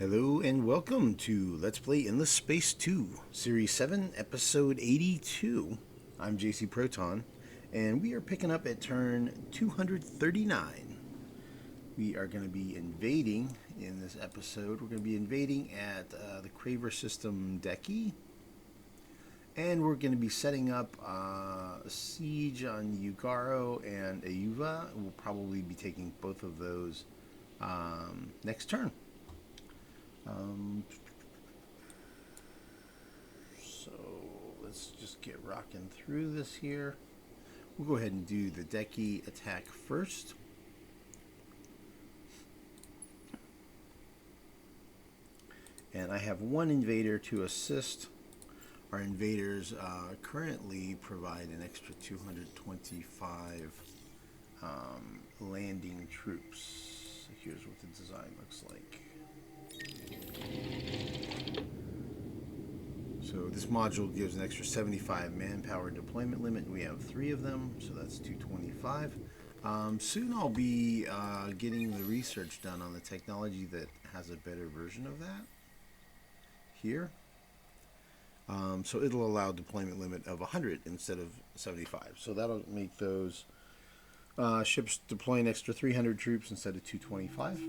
Hello and welcome to Let's Play Endless Space 2, Series 7, Episode 82. I'm JC Proton, and we are picking up at turn 239. We are going to be invading in this episode. We're going to be invading at the Craver System Decky, and we're going to be setting up a siege on Ugaro and Ayuva. We'll probably be taking both of those next turn. So let's just get rocking through this here. We'll go ahead and do the Decky attack first. And I have one invader to assist. Our invaders currently provide an extra 225 landing troops. So here's what the design looks like. So this module gives an extra 75 manpower deployment limit. We have 3 of them, so that's 225. Soon I'll be getting the research done on the technology that has a better version of that here. So it'll allow deployment limit of 100 instead of 75. So that'll make those ships deploy an extra 300 troops instead of 225.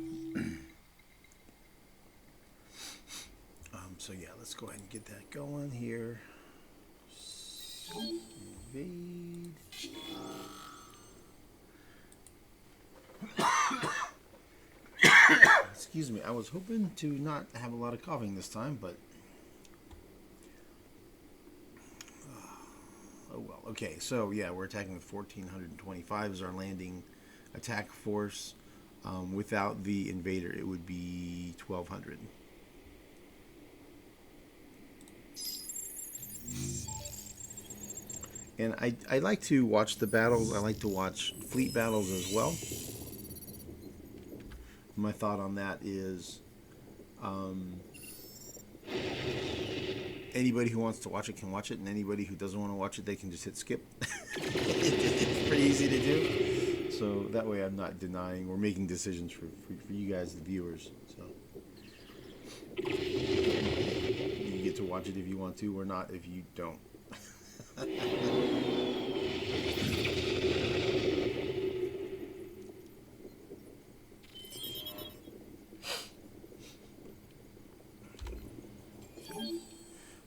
So yeah, let's go ahead and get that going here. Invade. Excuse me, I was hoping to not have a lot of coughing this time, but oh well. Okay, so yeah, we're attacking with 1,425 as our landing attack force. Without the invader, it would be 1,200. And I like to watch the battles. I like to watch fleet battles as well. My thought on that is anybody who wants to watch it can watch it, and anybody who doesn't want to watch it, they can just hit skip. It's pretty easy to do. So that way I'm not denying or making decisions for you guys, the viewers. So you get to watch it if you want to, or not if you don't.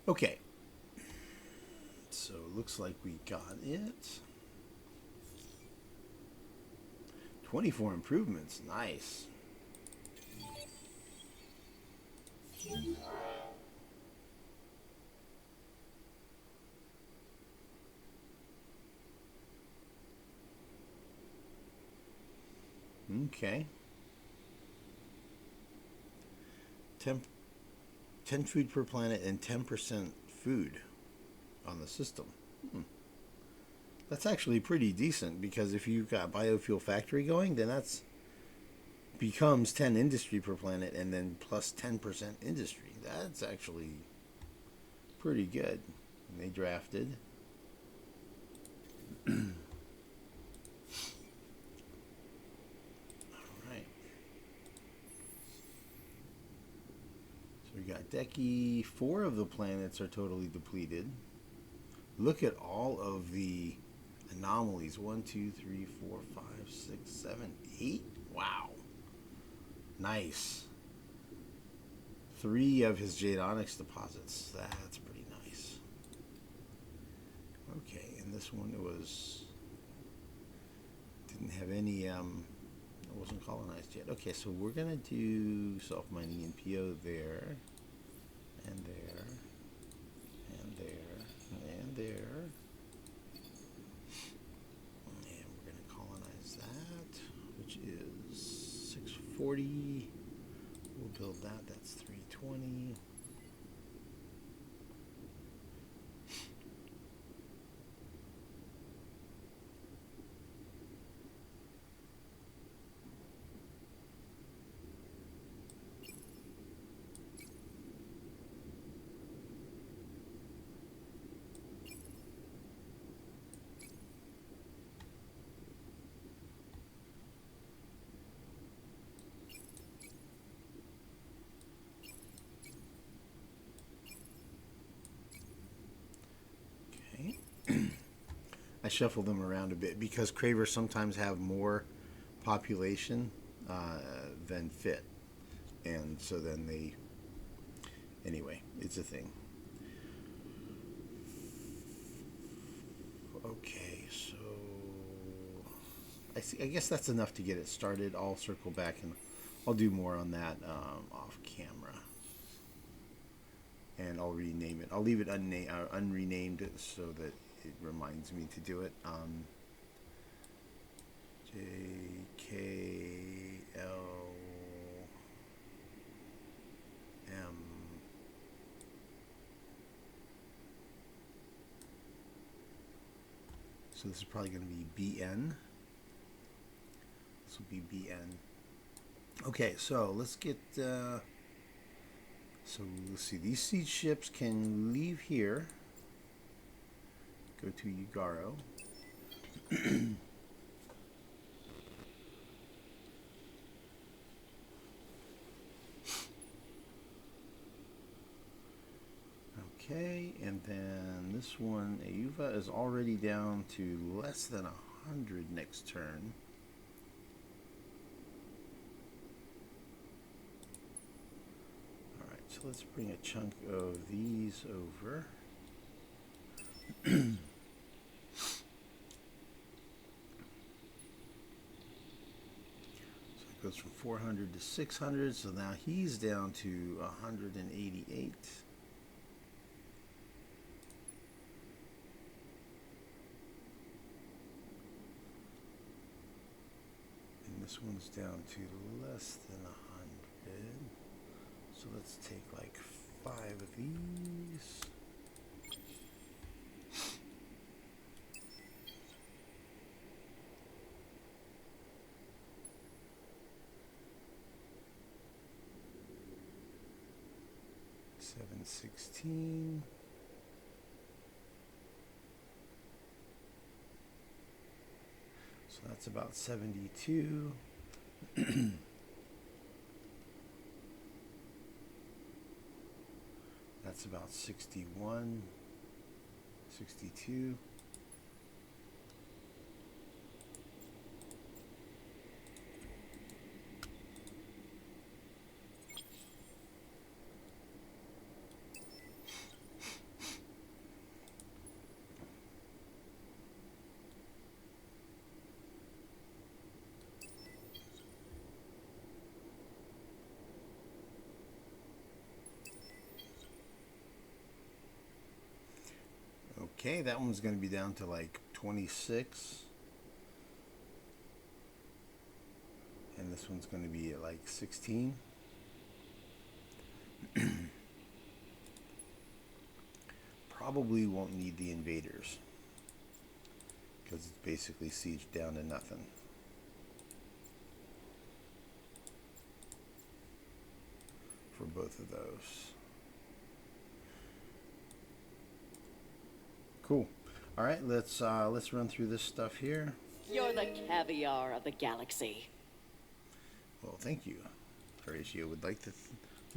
Okay, so looks like we got it. 24 improvements, nice. Okay. 10 food per planet and 10% food on the system. That's actually pretty decent, because if you've got biofuel factory going, then that's becomes 10 industry per planet and then plus 10% industry. That's actually pretty good. And they drafted. We got Decky. 4 of the planets are totally depleted. Look at all of the anomalies. 1, 2, 3, 4, 5, 6, 7, 8. Wow. Nice. 3 of his Jade Onyx deposits. That's pretty nice. Okay, and this one didn't have any it wasn't colonized yet. Okay, so we're gonna do self-mining and PO there, and there, and there, and there, and we're gonna colonize that, which is 640. We'll build that. That's 320. I shuffle them around a bit because cravers sometimes have more population than fit, and so then they. Anyway, it's a thing. Okay, so I guess that's enough to get it started. I'll circle back and I'll do more on that off camera, and I'll rename it. I'll leave it unrenamed so that it reminds me to do it. JKLM. So this is probably going to be BN. This will be BN. Okay, so let's get. So let's see. These seed ships can leave here. Go to Ugaro. Okay, and then this one, Ayuva, is already down to less than 100 next turn. Alright, so let's bring a chunk of these over. So it goes from 400 to 600, so now he's down to 188. This one's down to less than 100. So let's take like 5 of these. $7.16. So that's about 72. That's about 61, 62. Okay, that one's going to be down to like 26. And this one's going to be at like 16. Probably won't need the invaders, because it's basically sieged down to nothing. For both of those. Cool. All right, let's run through this stuff here. You're the caviar of the galaxy. Well, thank you. Horatio would like to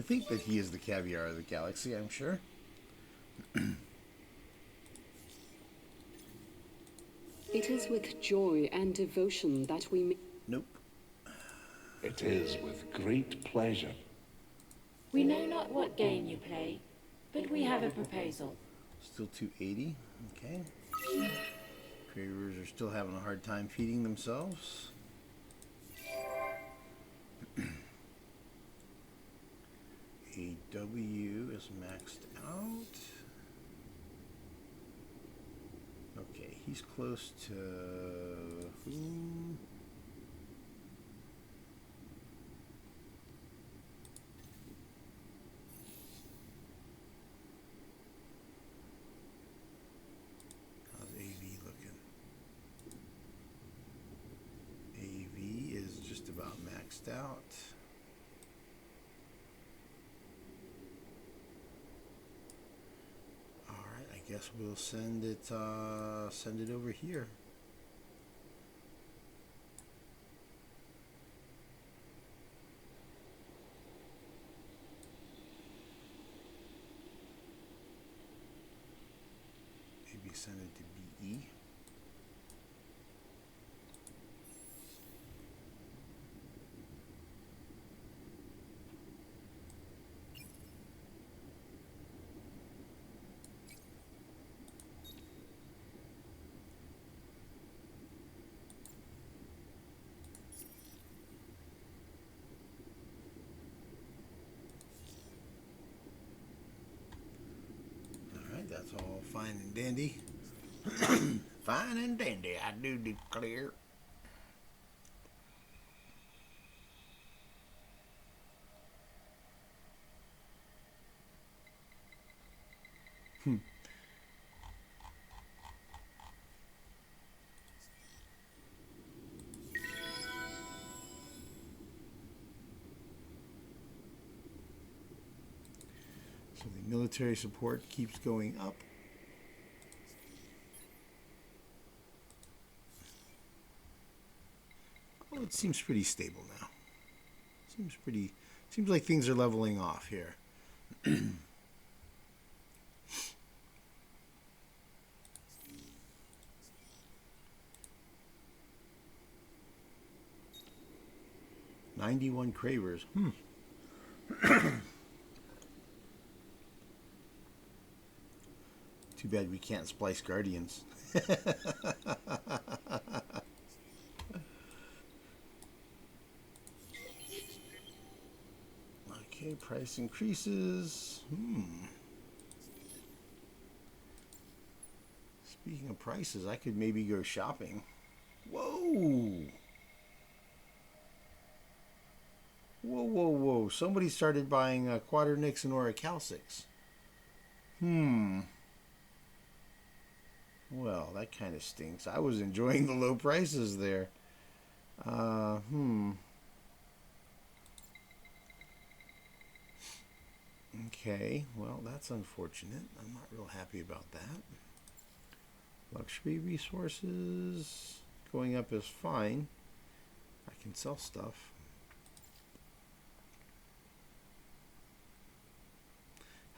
think that he is the caviar of the galaxy, I'm sure. It is with joy and devotion that we... Nope. It is with great pleasure. We know not what game you play, but we have a proposal. Still 280. Okay. Cravers are still having a hard time feeding themselves. AW is maxed out. Okay, he's close to whom? How's AV looking? AV is just about maxed out. I guess we'll send it over here. Maybe send it to BE. fine and dandy. Fine and dandy, I do declare. So the military support keeps going up. Oh, it seems pretty stable now. Seems like things are leveling off here. 91 cravers. Too bad we can't splice guardians. Okay, price increases. Speaking of prices, I could maybe go shopping. Whoa! Whoa, whoa, whoa. Somebody started buying Quadernix and Orichalcix. Well, that kind of stinks. I was enjoying the low prices there. Okay, well, that's unfortunate. I'm not real happy about that. Luxury resources going up is fine. I can sell stuff.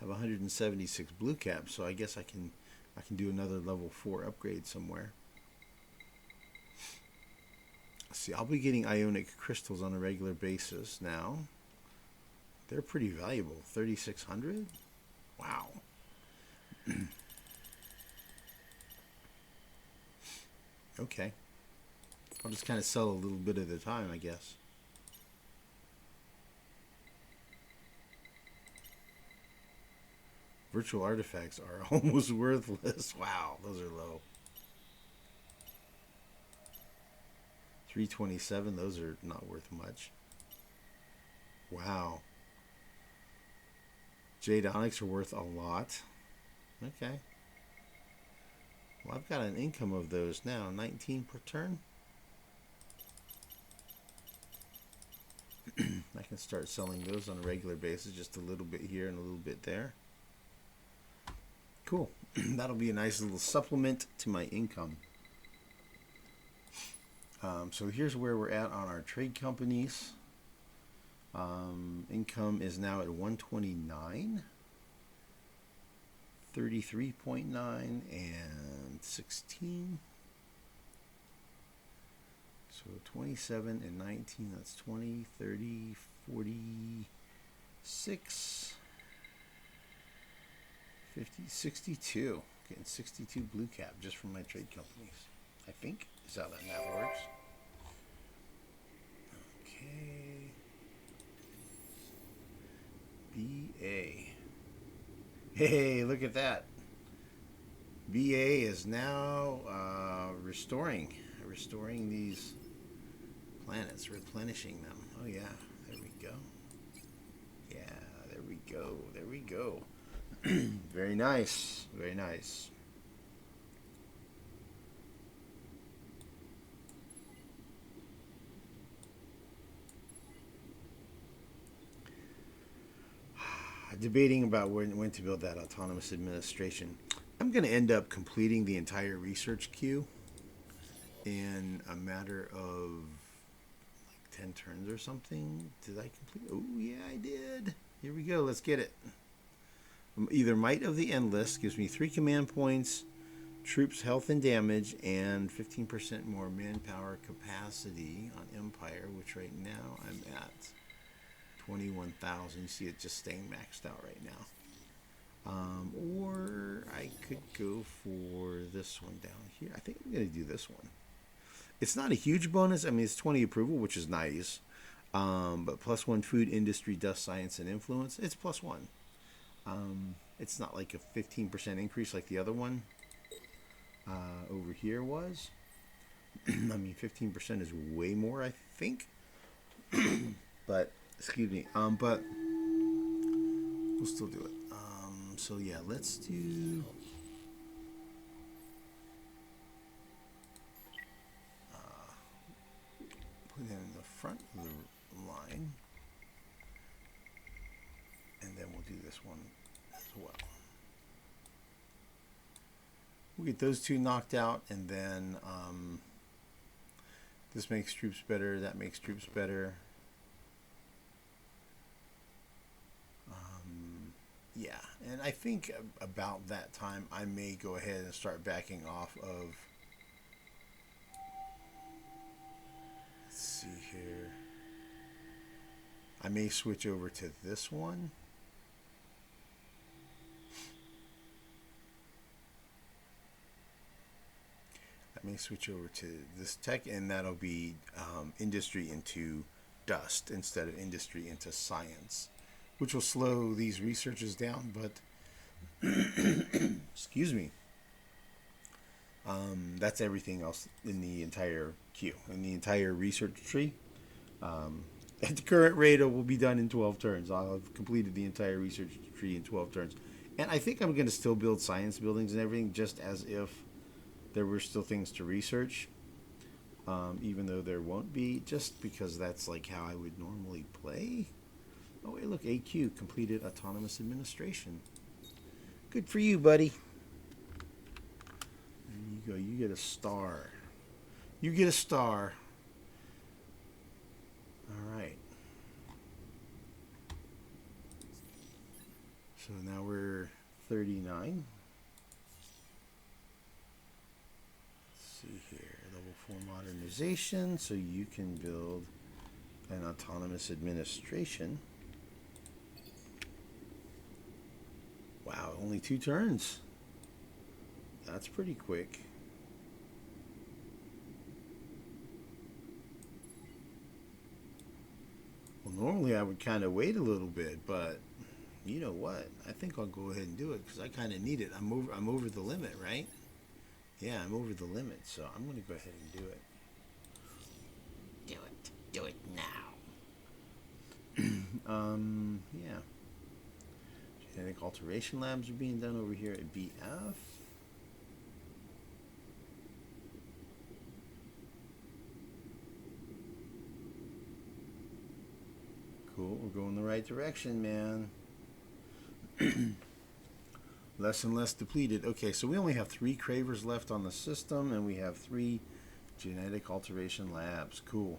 Have 176 blue caps, so I guess I can do another level 4 upgrade somewhere. See, I'll be getting ionic crystals on a regular basis now. They're pretty valuable. 3,600? Wow. Okay. I'll just kind of sell a little bit at a time, I guess. Virtual artifacts are almost worthless. Wow, those are low. 327, those are not worth much. Wow. Jade Onyx are worth a lot. Okay. Well, I've got an income of those now. 19 per turn. I can start selling those on a regular basis, just a little bit here and a little bit there. Cool. That'll be a nice little supplement to my income. So here's where we're at on our trade companies. Income is now at 129, 33.9, and 16. So 27 and 19, that's 20, 30, 46, 50, 62. Getting 62 blue cap just from my trade companies, I think. Is how that math works. Okay. BA. Hey, look at that. BA is now restoring these planets, replenishing them. Oh yeah, there we go. Yeah, there we go. There we go. Very nice. Very nice. Debating about when to build that autonomous administration. I'm going to end up completing the entire research queue in a matter of like 10 turns or something. Did I complete? Oh, yeah, I did. Here we go. Let's get it. Either Might of the Endless gives me 3 command points, troops health and damage, and 15% more manpower capacity on Empire, which right now I'm at 21,000. You see it just staying maxed out right now. Or I could go for this one down here. I think I'm going to do this one. It's not a huge bonus. I mean, it's 20 approval, which is nice. But +1 food, industry, dust, science, and influence. It's +1. It's not like a 15% increase like the other one over here was. I mean, 15% is way more, I think. But, excuse me. But we'll still do it. So yeah, let's do. Put it in the front of the line, and then we'll do this one as well. We'll get those two knocked out, and then this makes troops better, that makes troops better. Yeah, and I think about that time I may go ahead and start backing off of. Let's see here. I may switch over to this one. I may switch over to this tech, and that'll be industry into dust instead of industry into science, which will slow these researchers down, but excuse me. That's everything else in the entire queue, in the entire research tree. At the current rate, it will be done in 12 turns. I'll have completed the entire research tree in 12 turns. And I think I'm going to still build science buildings and everything, just as if there were still things to research. Even though there won't be, just because that's like how I would normally play. Oh, wait, look, AQ, completed autonomous administration. Good for you, buddy. There you go, you get a star. You get a star. All right. So now we're 39. Let's see here, level 4 modernization, so you can build an autonomous administration. Wow, only 2 turns. That's pretty quick. Well, normally I would kind of wait a little bit, but you know what? I think I'll go ahead and do it because I kind of need it. I'm over the limit, right? Yeah, I'm over the limit, so I'm going to go ahead and do it. Do it now. Yeah. Genetic alteration labs are being done over here at BF. Cool, we're going the right direction, man. Less and less depleted. Okay, so we only have 3 cravers left on the system, and we have 3 genetic alteration labs. Cool.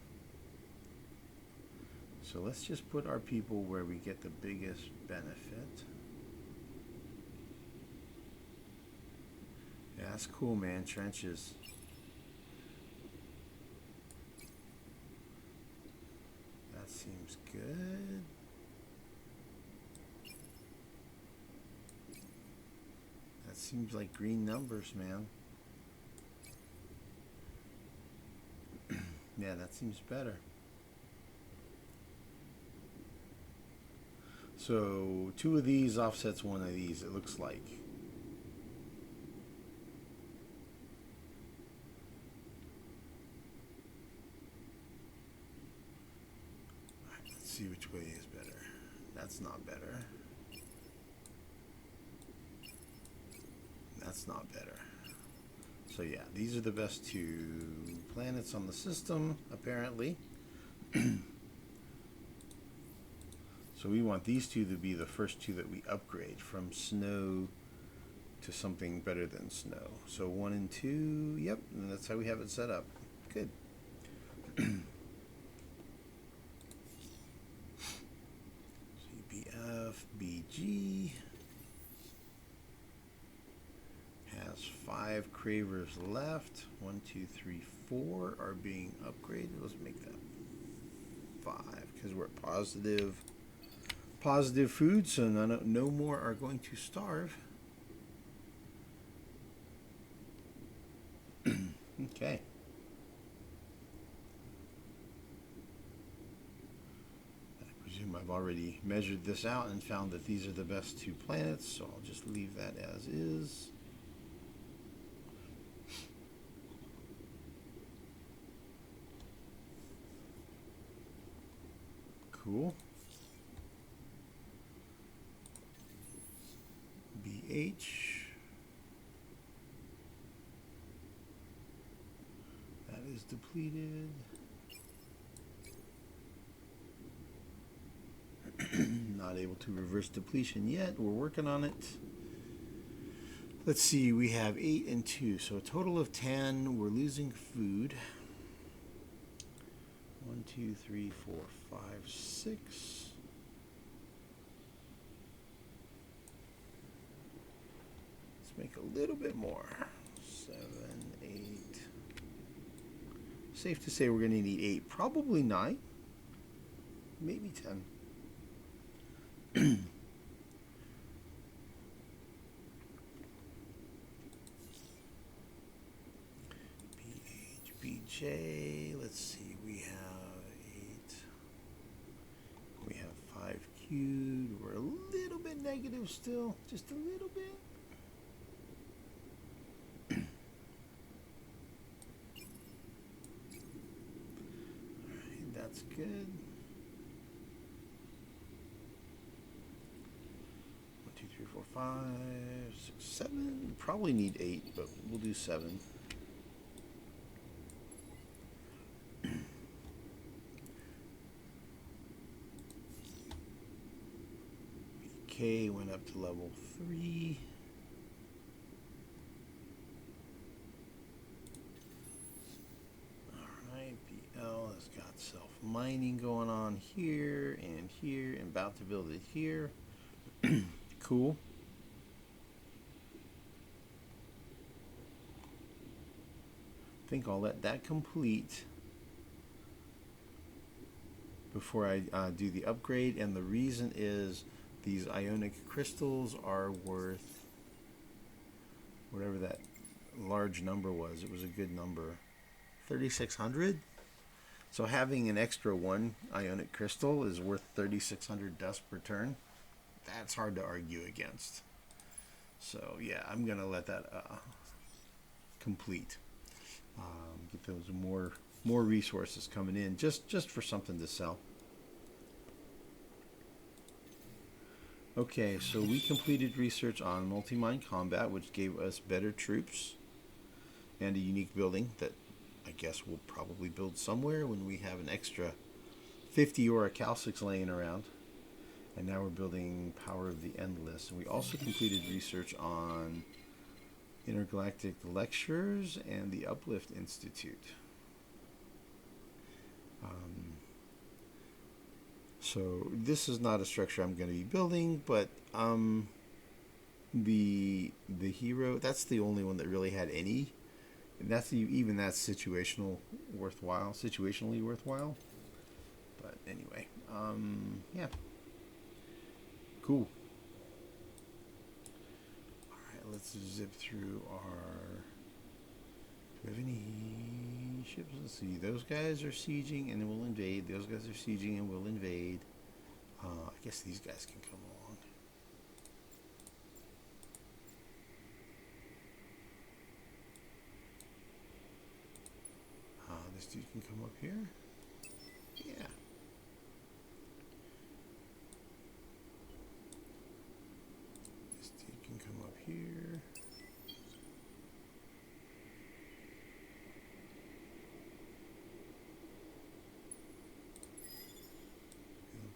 So let's just put our people where we get the biggest benefit. Yeah, that's cool, man. Trenches. That seems good. That seems like green numbers, man. Yeah, that seems better. So 2 of these offsets 1 of these, it looks like. Alright, let's see which way is better. That's not better. That's not better. So yeah, these are the best 2 planets on the system, apparently. So we want these 2 to be the first 2 that we upgrade from snow to something better than snow. So 1 and 2, yep, and that's how we have it set up. Good. CBF, BG has 5 cravers left. 1, 2, 3, 4 are being upgraded. Let's make that 5 because we're positive food, so no more are going to starve. Okay. I presume I've already measured this out and found that these are the best two planets, so I'll just leave that as is. Cool. BH. That is depleted. Not able to reverse depletion yet. We're working on it. Let's see, we have 8 and 2, so a total of 10. We're losing food. 1, 2, 3, 4, 5, 6. Let's make a little bit more. 7, 8. Safe to say we're going to need 8. Probably 9. Maybe 10. BJ, let's see, we have 8, we have 5 cubed, we're a little bit negative still, just a little bit. Alright, that's good. 1, 2, 3, 4, 5, 6, 7, probably need 8, but we'll do 7. K went up to level 3. Alright, BL has got self-mining going on here, and about to build it here. Cool. I think I'll let that complete before I do the upgrade, and the reason is these ionic crystals are worth whatever that large number was. It was a good number. 3,600. So having an extra 1 ionic crystal is worth 3,600 dust per turn. That's hard to argue against. So yeah, I'm gonna let that complete. Get those more resources coming in just for something to sell. Okay, so we completed research on multi-mine combat, which gave us better troops and a unique building that I guess we'll probably build somewhere when we have an extra 50 orichalcics laying around. And now we're building Power of the Endless. And we also completed research on intergalactic lectures and the Uplift Institute. So this is not a structure I'm going to be building, but the hero, that's the only one that really had any. And that's even that's situationally worthwhile. But anyway, yeah, cool. All right, let's zip through our. Do we have any ships? Let's see. Those guys are sieging and will invade. Those guys are sieging and will invade. I guess these guys can come along. This dude can come up here. Yeah. This dude can come up here.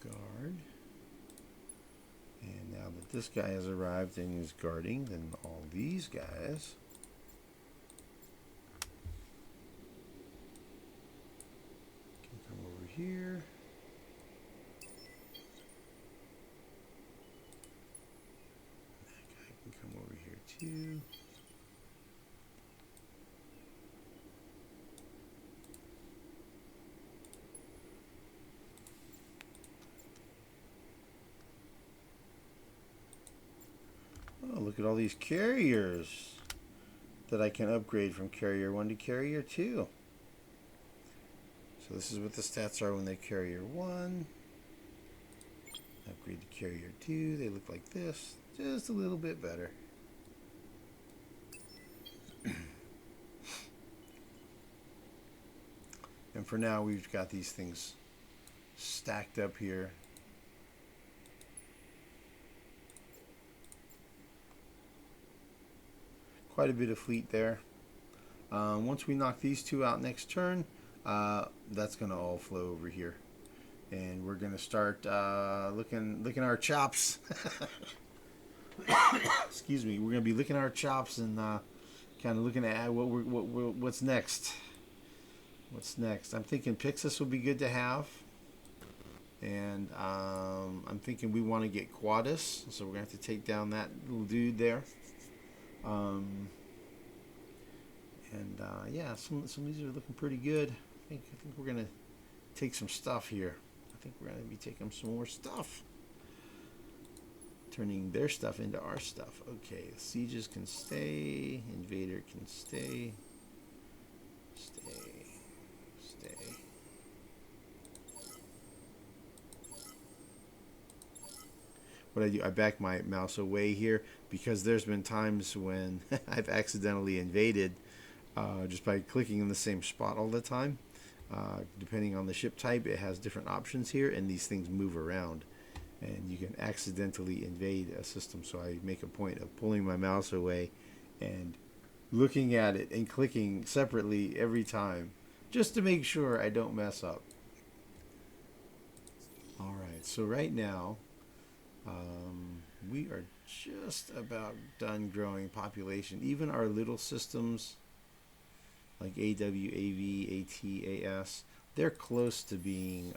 Guard. And now that this guy has arrived and is guarding, then all these guys can come over here. That guy can come over here too. Oh, look at all these carriers that I can upgrade from carrier 1 to carrier 2. So this is what the stats are when they're carrier 1. Upgrade to carrier 2. They look like this. Just a little bit better. And for now, we've got these things stacked up here. Quite a bit of fleet there. Once we knock these two out next turn, that's going to all flow over here. And we're going to start licking our chops. Excuse me. We're going to be licking our chops and kind of looking at what's next. What's next? I'm thinking Pixis will be good to have. And I'm thinking we want to get Quadus. So we're going to have to take down that little dude there. Yeah, some of these are looking pretty good. I think we're going to take some stuff here. I think we're going to be taking some more stuff. Turning their stuff into our stuff. Okay, the sieges can stay. Invader can stay. Stay. What I do, I back my mouse away here because there's been times when I've accidentally invaded just by clicking in the same spot all the time. Depending on the ship type, it has different options here, and these things move around. And you can accidentally invade a system, so I make a point of pulling my mouse away and looking at it and clicking separately every time, just to make sure I don't mess up. Alright, so right now, we are just about done growing population. Even our little systems, like AW, AV, AT, AS, they're close to being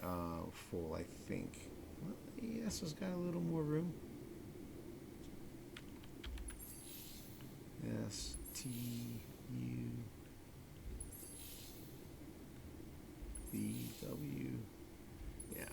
full, I think. Well, AS has got a little more room. S, T, U, V, W. Yeah.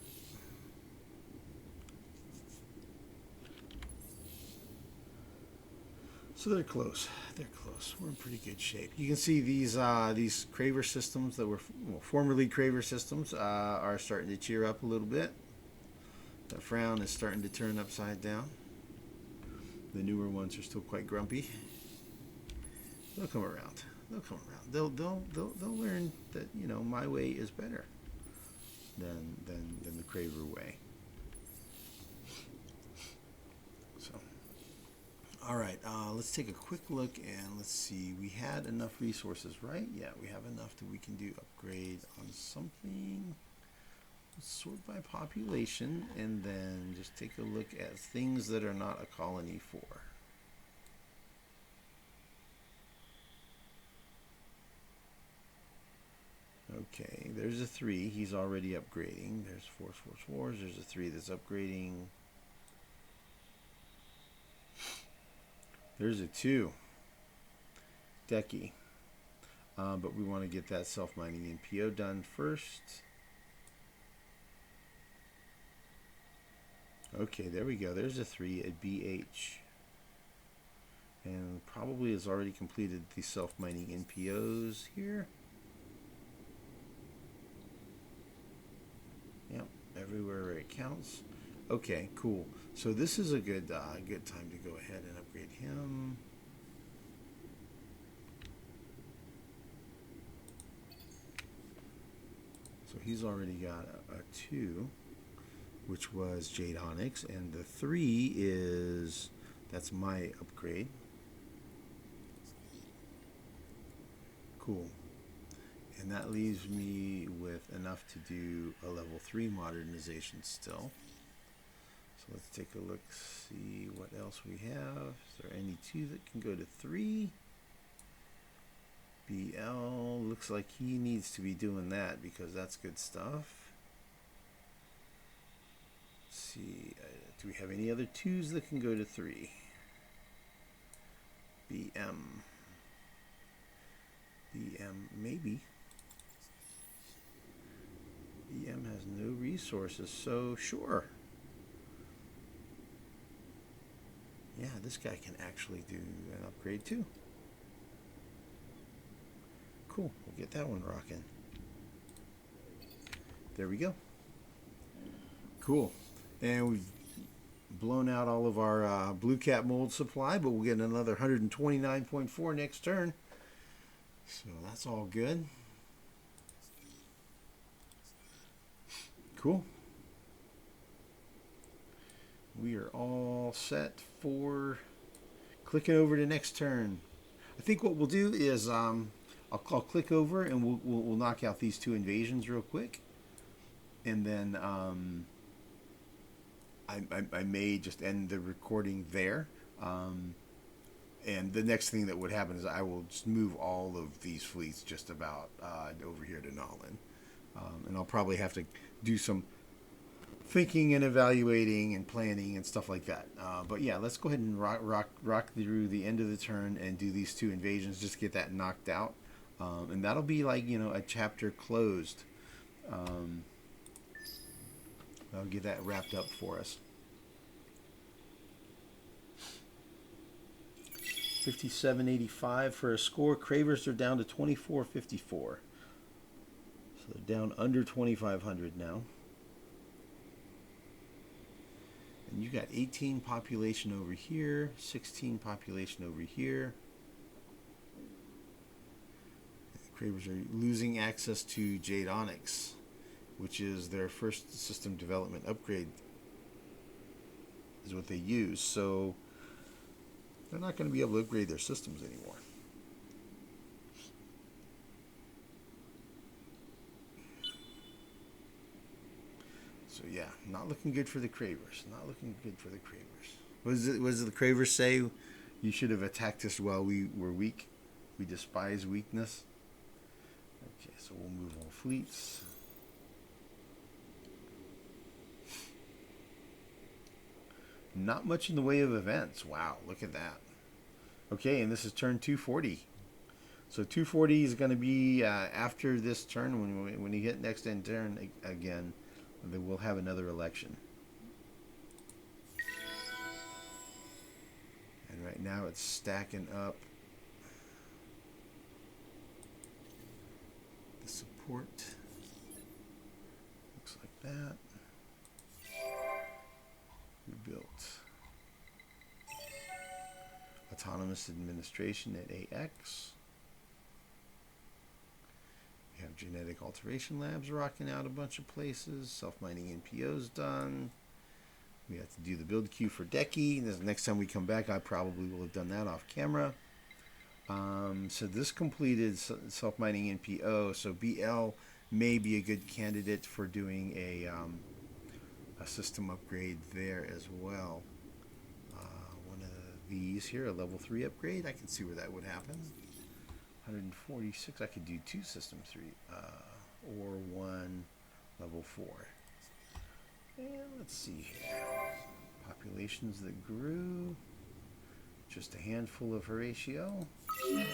So they're close. They're close. We're in pretty good shape. You can see these Craver systems that were formerly Craver systems are starting to cheer up a little bit. The frown is starting to turn upside down. The newer ones are still quite grumpy. They'll come around. They'll come around. They'll learn that, you know, my way is better than the Craver way. So, all right. Let's take a quick look and let's see. We had enough resources, right? Yeah, we have enough that we can do upgrade on something. Let's sort by population and then just take a look at things that are not a colony 4. Okay, there's a 3. He's already upgrading. There's 4. There's a 3 that's upgrading. There's a 2. Decky. But we want to get that self-mining NPO done first. Okay, there we go. There's a 3 at BH. And probably has already completed the self-mining NPOs here. Yep, everywhere where it counts. Okay, cool. So this is a good time to go ahead and upgrade him. So he's already got a 2, which was Jade Onyx, and the 3 is, that's my upgrade. Cool. And that leaves me with enough to do a level 3 modernization still. So let's take a look, see what else we have. Is there any 2 that can go to 3? BL, looks like he needs to be doing that because that's good stuff. Let's see, do we have any other 2s that can go to 3? BM, maybe. BM has no resources, so sure. Yeah, this guy can actually do an upgrade too. Cool, we'll get that one rocking. There we go. Cool. And we've blown out all of our blue cap mold supply, but we'll get another 129.4 next turn. So that's all good. Cool. We are all set for clicking over to next turn. I think what we'll do is I'll click over and we'll knock out these two invasions real quick, and then I may just end the recording there. And the next thing that would happen is I will just move all of these fleets just about over here to Nolin. And I'll probably have to do some thinking and evaluating and planning and stuff like that. But yeah, let's go ahead and rock through the end of the turn and do these two invasions, just to get that knocked out. And that'll be like, a chapter closed. I'll get that wrapped up for us. 57.85 for a score. Cravers are down to 24.54. So they're down under 2,500 now. And you got 18 population over here, 16 population over here. The Cravers are losing access to Jade Onyx, which is their first system development upgrade, is what they use. So they're not going to be able to upgrade their systems anymore. So yeah, not looking good for the Cravers. Not looking good for the Cravers. What does the Cravers say? You should have attacked us while we were weak. We despise weakness. Okay, so we'll move all fleets. Not much in the way of events. Wow, look at that. Okay, and this is turn 240. So 240 is going to be after this turn. When you hit next end turn again, then we'll have another election. And right now it's stacking up the support. Looks like that. We built autonomous administration at AX. We have genetic alteration labs rocking out a bunch of places. Self-mining NPO's done. We have to do the build queue for Decky. The next time we come back, I probably will have done that off camera. So this completed self-mining NPO. So BL may be a good candidate for doing a system upgrade there as well. One of these here, a level 3 upgrade. I can see where that would happen. 146. I could do 2 system 3 or 1 level 4. And let's see here. Populations that grew. Just a handful of Horatio. We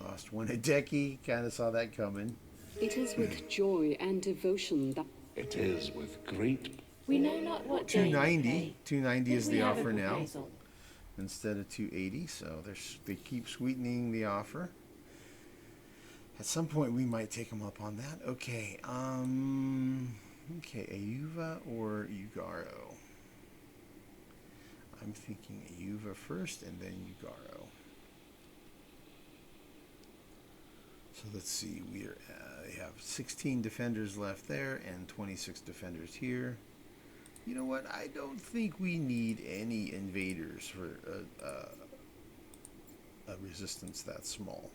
lost one at Decky. Kind of saw that coming. It is with joy and devotion that... It is with great... We know not what gain you 290. pay, 290 but is we the have a offer now, proposal. instead of 280. So they keep sweetening the offer. At some point, we might take them up on that. Okay. Okay, Ayuva or Ugaro? I'm thinking Ayuva first and then Ugaro. So let's see. We have 16 defenders left there and 26 defenders here. You know what? I don't think we need any invaders for a resistance that small.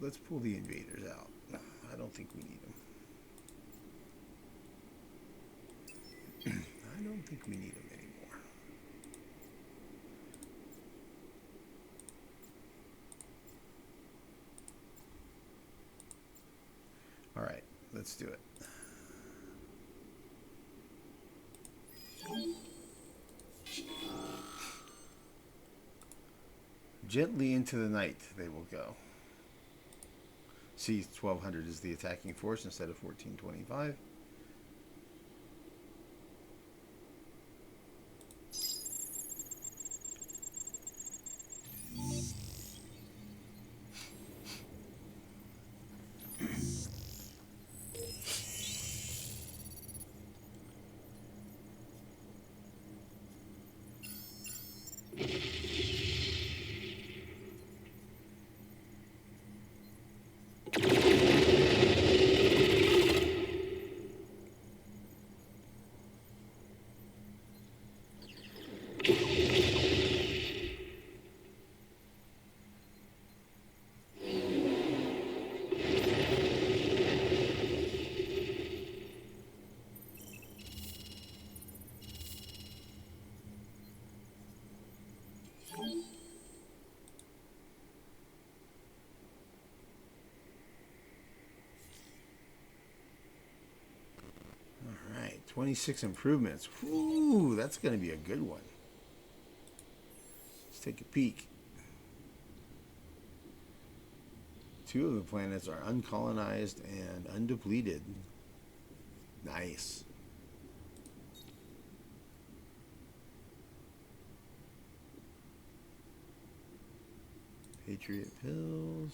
Let's pull the invaders out. I don't think we need them. I don't think we need them anymore. All right, let's do it. Gently into the night they will go. See, 1,200 is the attacking force instead of 1,425. 26 improvements. Ooh, that's going to be a good one. Let's take a peek. 2 of the planets are uncolonized and undepleted. Nice. Patriot pills.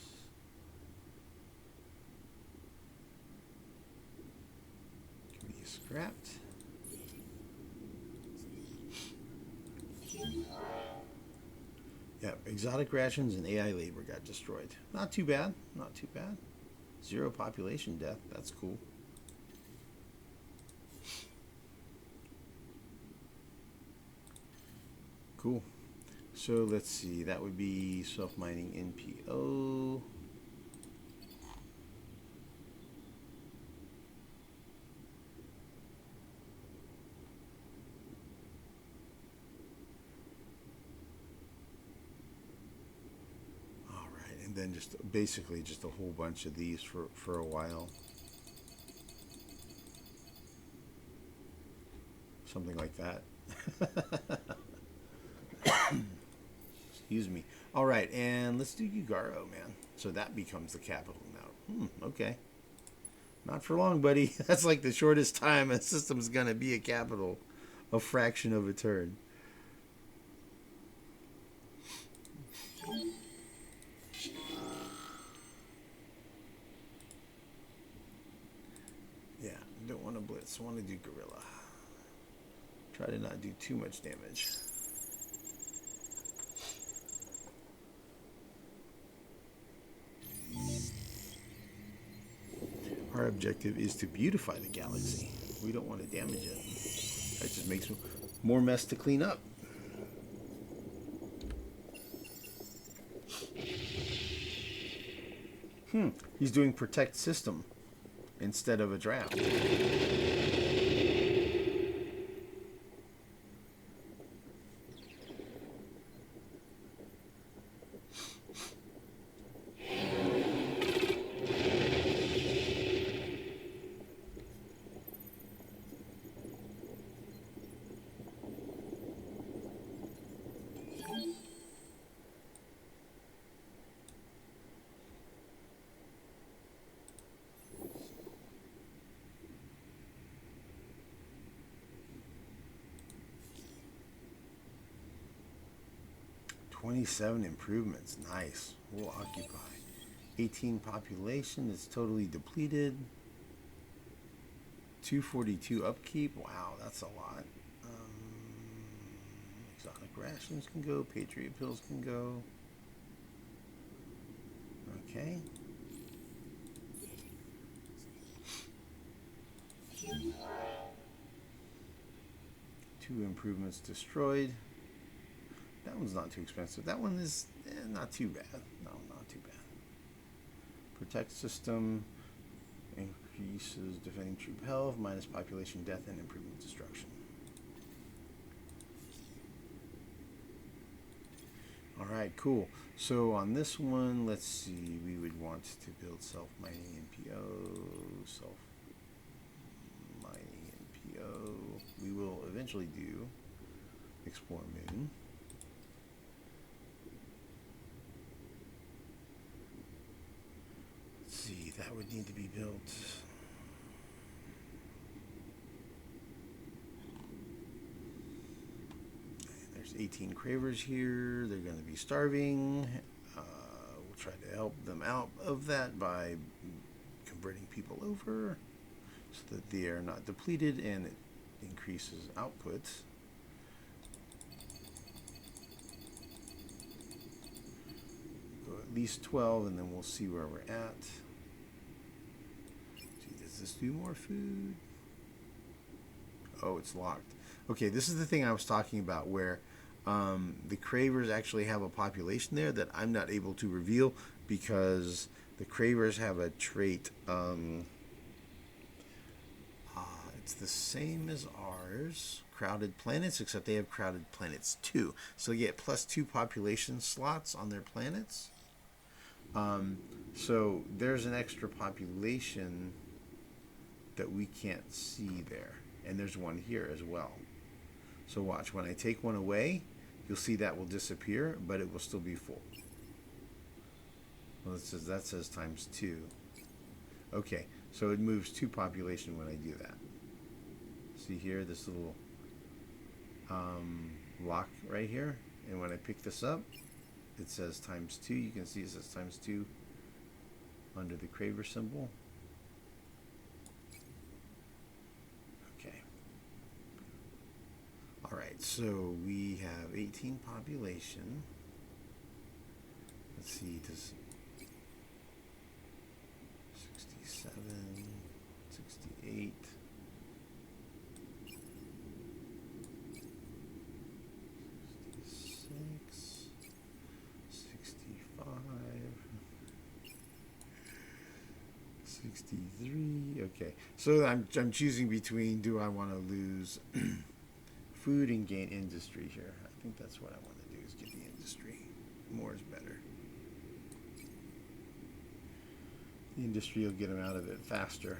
Can be scrapped. Yeah, exotic rations and AI labor got destroyed. Not too bad. Not too bad. 0 population death. That's cool. Cool. So let's see. That would be self-mining NPO. And then just basically just a whole bunch of these for a while. Something like that. Excuse me. All right, and let's do Ugaro, man. So that becomes the capital now. Okay. Not for long, buddy. That's like the shortest time a system's going to be a capital. A fraction of a turn. Yeah, don't want to blitz. Want to do guerrilla. Try to not do too much damage. Our objective is to beautify the galaxy. We don't want to damage it. That just makes more mess to clean up. He's doing protect system instead of a draft. $27 improvements. Nice. We'll occupy. 18 population is totally depleted. 242 upkeep. Wow, that's a lot. Exotic rations can go. Patriot pills can go. Okay. Two improvements destroyed. That one's not too expensive. That one is not too bad. No, not too bad. Protect system increases defending troop health, minus population death, and improvement destruction. All right, cool. So on this one, let's see. We would want to build self-mining NPO, self-mining NPO. We will eventually do Explore Moon. See, that would need to be built. There's 18 cravers here. They're going to be starving. We'll try to help them out of that by converting people over so that they are not depleted and it increases output. Go at least 12 and then we'll see where we're at. Does this do more food? Oh, it's locked. Okay, this is the thing I was talking about where the cravers actually have a population there that I'm not able to reveal because the cravers have a trait. It's the same as ours, crowded planets, except they have crowded planets too. So they get +2 population slots on their planets. So there's an extra population that we can't see there. and there's one here as well. So watch, when I take one away, you'll see that will disappear, but it will still be full. Well, that says times 2. Okay, so it moves 2 population when I do that. See here, this little lock right here, and when I pick this up, it says times 2. You can see it says times 2 under the Craver symbol. Okay. Alright, so we have 18 population. Let's see, does 67, 68, 66, 65, 63. Okay, so I'm choosing between, do I want to lose food and gain industry here? I think that's what I want to do, is get the industry. More is better. The industry will get them out of it faster.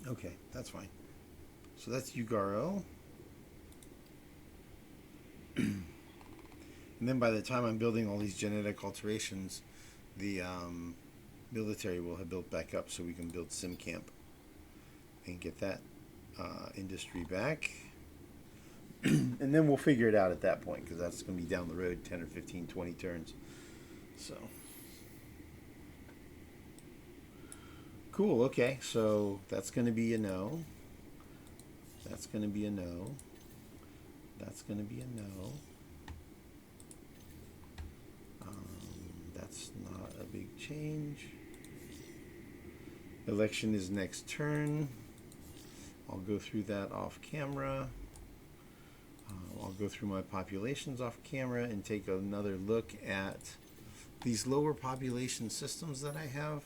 Okay, that's fine. So that's Ugaro. And then by the time I'm building all these genetic alterations, the military will have built back up, so we can build Sim Camp and get that industry back. And then we'll figure it out at that point, because that's going to be down the road 10 or 15, 20 turns. So cool. Okay, so that's going to be a no. That's going to be a no. That's going to be a no. That's not a big change. Election is next turn. I'll go through that off camera. I'll go through my populations off camera and take another look at these lower population systems that I have.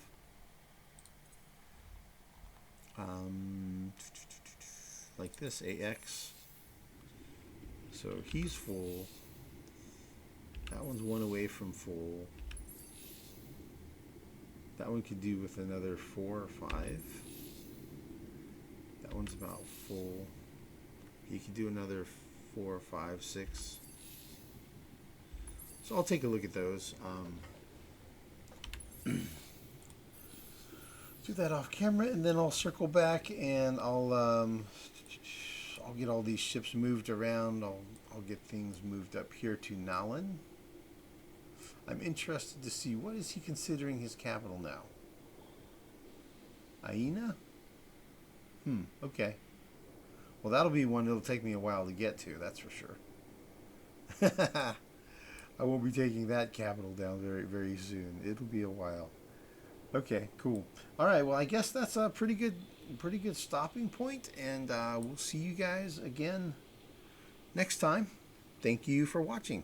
Like this, AX. So he's full. That one's one away from full. That one could do with another 4 or 5. That one's about full. He could do another 4 or 5, 6. So I'll take a look at those. Do that off camera, and then I'll circle back and I'll get all these ships moved around. I'll get things moved up here to Nalan. I'm interested to see, what is he considering his capital now? Aina? Okay. Well, that'll be one that'll take me a while to get to, that's for sure. I won't be taking that capital down very, very soon. It'll be a while. Okay, cool. All right, well, I guess that's a pretty good stopping point, and we'll see you guys again next time. Thank you for watching.